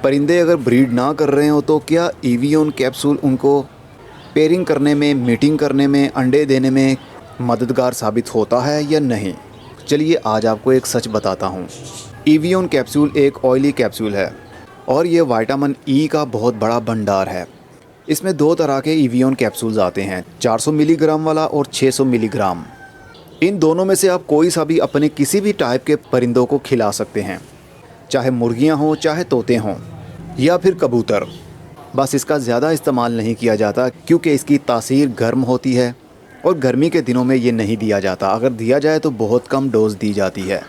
परिंदे अगर ब्रीड ना कर रहे हो तो क्या एवियन कैप्सूल उनको पेयरिंग करने में, मीटिंग करने में, अंडे देने में मददगार साबित होता है या नहीं? चलिए आज आपको एक सच बताता हूँ। एवियन कैप्सूल एक ऑयली कैप्सूल है और ये विटामिन ई का बहुत बड़ा भंडार है। इसमें दो तरह के एवियन कैप्सूल्स आते हैं, 400 मिलीग्राम वाला और 600 मिलीग्राम। इन दोनों में से आप कोई सा भी अपने किसी भी टाइप के परिंदों को खिला सकते हैं, चाहे मुर्गियां हों, चाहे तोते हों या फिर कबूतर। बस इसका ज़्यादा इस्तेमाल नहीं किया जाता क्योंकि इसकी तासीर गर्म होती है और गर्मी के दिनों में ये नहीं दिया जाता। अगर दिया जाए तो बहुत कम डोज दी जाती है।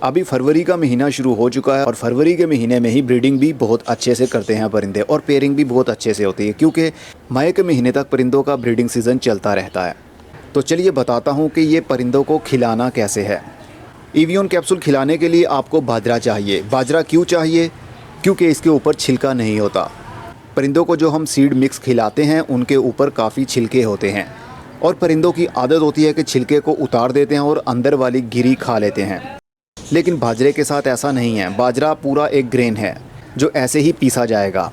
अभी फरवरी का महीना शुरू हो चुका है और फरवरी के महीने में ही ब्रीडिंग भी बहुत अच्छे से करते हैं परिंदे और पेयरिंग भी बहुत अच्छे से होती है क्योंकि मई के महीने तक परिंदों का ब्रीडिंग सीज़न चलता रहता है। तो चलिए बताता हूँ कि ये परिंदों को खिलाना कैसे है। एवियन कैप्सूल खिलाने के लिए आपको बाजरा चाहिए। बाजरा क्यों चाहिए? क्योंकि इसके ऊपर छिलका नहीं होता। परिंदों को जो हम सीड मिक्स खिलाते हैं उनके ऊपर काफ़ी छिलके होते हैं और परिंदों की आदत होती है कि छिलके को उतार देते हैं और अंदर वाली गिरी खा लेते हैं। लेकिन बाजरे के साथ ऐसा नहीं है। बाजरा पूरा एक ग्रेन है जो ऐसे ही पीसा जाएगा,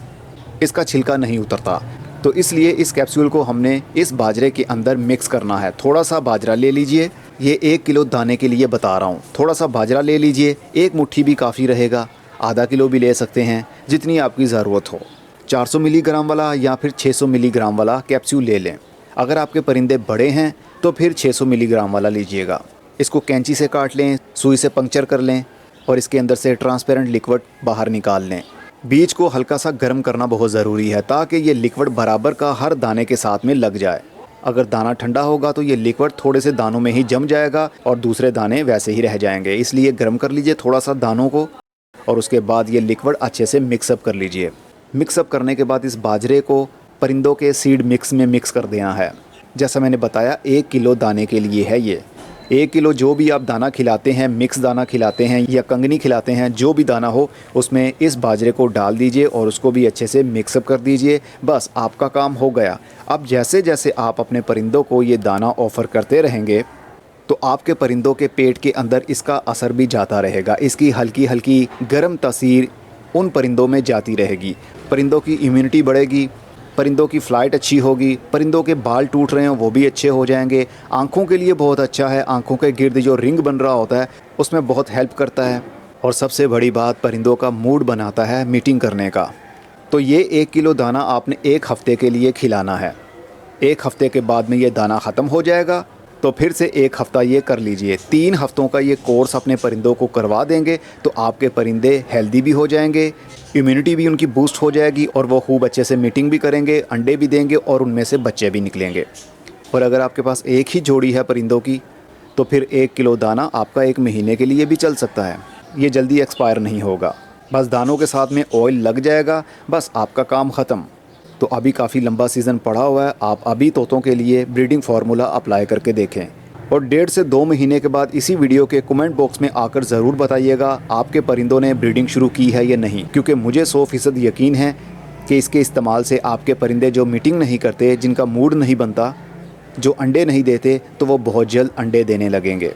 इसका छिलका नहीं उतरता। तो इसलिए इस कैप्सूल को हमने इस बाजरे के अंदर मिक्स करना है। थोड़ा सा बाजरा ले लीजिए, ये 1 किलो दाने के लिए बता रहा हूँ। थोड़ा सा बाजरा ले लीजिए, 1 मुट्ठी भी काफ़ी रहेगा, आधा किलो भी ले सकते हैं, जितनी आपकी ज़रूरत हो। 400 मिलीग्राम वाला या फिर 600 मिलीग्राम वाला कैप्सूल ले लें। अगर आपके परिंदे बड़े हैं तो फिर 600 मिलीग्राम वाला लीजिएगा। इसको कैंची से काट लें, सुई से पंक्चर कर लें और इसके अंदर से ट्रांसपेरेंट लिक्विड बाहर निकाल लें। बीज को हल्का सा गर्म करना बहुत ज़रूरी है ताकि ये लिक्विड बराबर का हर दाने के साथ में लग जाए। अगर दाना ठंडा होगा तो ये लिक्विड थोड़े से दानों में ही जम जाएगा और दूसरे दाने वैसे ही रह जाएंगे। इसलिए गर्म कर लीजिए थोड़ा सा दानों को और उसके बाद ये लिक्विड अच्छे से मिक्सअप कर लीजिए। मिक्सअप करने के बाद इस बाजरे को परिंदों के सीड मिक्स में मिक्स कर देना है। जैसा मैंने बताया 1 किलो दाने के लिए है ये। 1 किलो जो भी आप दाना खिलाते हैं, मिक्स दाना खिलाते हैं या कंगनी खिलाते हैं, जो भी दाना हो उसमें इस बाजरे को डाल दीजिए और उसको भी अच्छे से मिक्सअप कर दीजिए। बस आपका काम हो गया। अब जैसे जैसे आप अपने परिंदों को ये दाना ऑफ़र करते रहेंगे तो आपके परिंदों के पेट के अंदर इसका असर भी जाता रहेगा। इसकी हल्की हल्की गर्म तासीर उन परिंदों में जाती रहेगी। परिंदों की इम्यूनिटी बढ़ेगी, परिंदों की फ़्लाइट अच्छी होगी, परिंदों के बाल टूट रहे हैं वो भी अच्छे हो जाएंगे। आँखों के लिए बहुत अच्छा है, आँखों के गिर्द जो रिंग बन रहा होता है उसमें बहुत हेल्प करता है। और सबसे बड़ी बात, परिंदों का मूड बनाता है मीटिंग करने का। तो ये 1 किलो दाना आपने 1 हफ़्ते के लिए खिलाना है। 1 हफ़्ते के बाद में ये दाना ख़त्म हो जाएगा तो फिर से 1 हफ़्ता ये कर लीजिए। 3 हफ़्तों का ये कोर्स अपने परिंदों को करवा देंगे तो आपके परिंदे हेल्दी भी हो जाएंगे, इम्यूनिटी भी उनकी बूस्ट हो जाएगी और वो खूब अच्छे से मीटिंग भी करेंगे, अंडे भी देंगे और उनमें से बच्चे भी निकलेंगे। और अगर आपके पास एक ही जोड़ी है परिंदों की तो फिर 1 किलो दाना आपका 1 महीने के लिए भी चल सकता है। ये जल्दी एक्सपायर नहीं होगा। बस दानों के साथ में ऑयल लग जाएगा, बस आपका काम ख़त्म। तो अभी काफ़ी लंबा सीज़न पड़ा हुआ है, आप अभी तोतों के लिए ब्रीडिंग फार्मूला अप्लाई करके देखें और 1.5 से 2 महीने के बाद इसी वीडियो के कमेंट बॉक्स में आकर ज़रूर बताइएगा आपके परिंदों ने ब्रीडिंग शुरू की है या नहीं। क्योंकि मुझे 100% यकीन है कि इसके इस्तेमाल से आपके परिंदे जो मीटिंग नहीं करते, जिनका मूड नहीं बनता, जो अंडे नहीं देते, तो वो बहुत जल्द अंडे देने लगेंगे।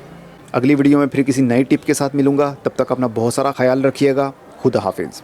अगली वीडियो में फिर किसी नई टिप के साथ मिलूँगा। तब तक अपना बहुत सारा ख्याल रखिएगा। खुदा हाफिज़।